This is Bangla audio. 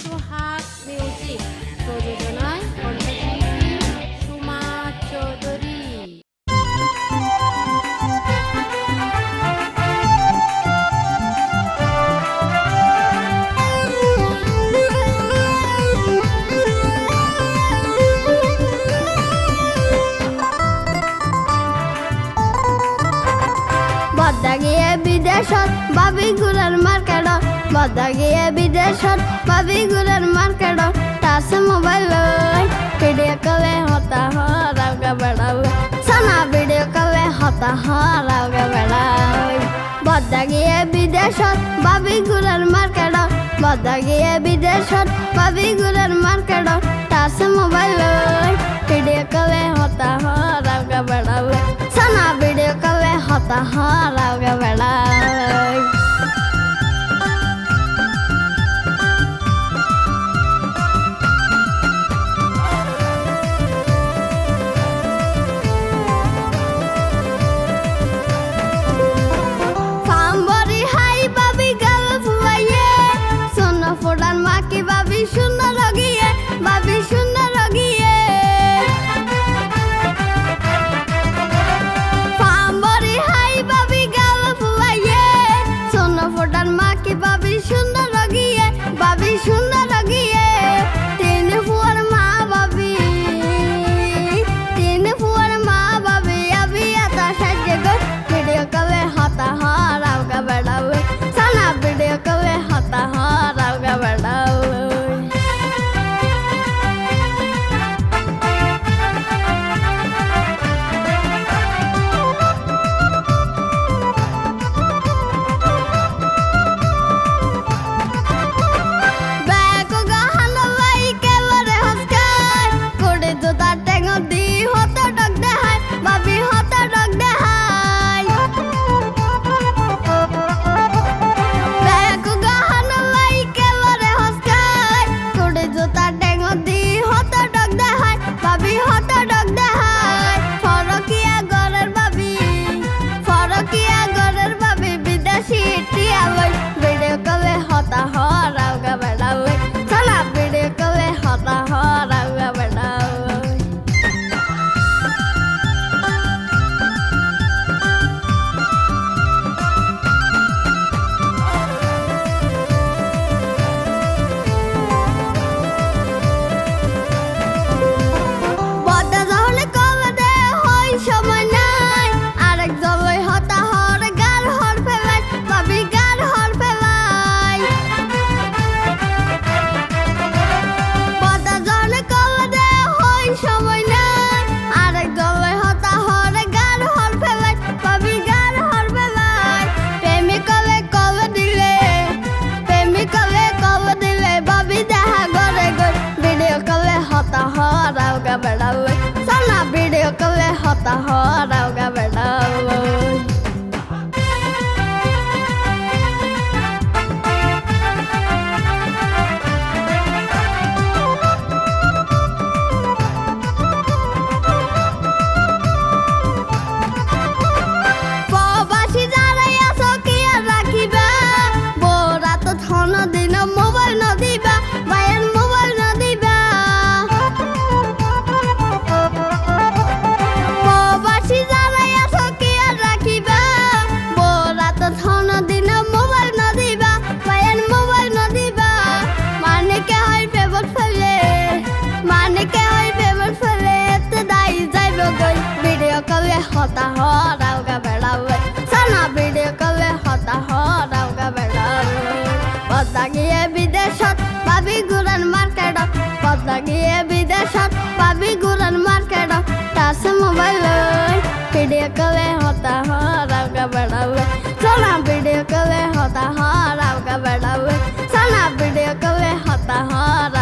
সোহাগ মিউজিক প্রযোজনায় কণ্ঠশিল্পী সুমা চৌধুরী। বদ্দা গিয়ে বিদেশত বাবি গুড়ার মার্কেটত বদ্দা গিয়ে বিদেশত বাবি গুড়ার মার্কেটত টাচ মোবাইল লই ভিডিও কলে হতা হরাওগা বেড়ালে সানা ভিডিও কলে হতা হরাওগা বেড়াই বদ্দা গিয়ে বিদেশত বাবি গুড়ার মার্কেটত বদ্দা গিয়ে বিদেশত বাবি গুড়ার মার্কেটত টাচ মোবাইল লই ভিডিও কলে হতা হরাওগা বেড়ালে সানা ভিডিও কলে hota haraoga belai Pambori hai babi gal fuaye Sona fodan maki babi shunna logiye babi shunna logiye ফোটার মাকে বাবি সুন্দর লাগিয়ে বাবি সুন্দর লাগিয়ে তিন ফুয়ার মা বাবি তিন ফুয়ার মা বাবি আবি এত সাজে গো ভিডিও কলে হতা হরাওগা বেড়াবে সানা ভিডিও কলে হতা হরাওগা বেড়াবে Sana video kale hota haraoga bedalo Pobasi jarai aso kiya rakhiba bora to thono dino mobile no diba bayan mobile no diba hota haraoga bedale sana video kale hota haraoga bedale bada giye bideshat babi guran marketot bada giye bideshat babi guran marketot tas mobile video kale hota haraoga bedale sana video kale hota haraoga bedale sana video kale hota haraoga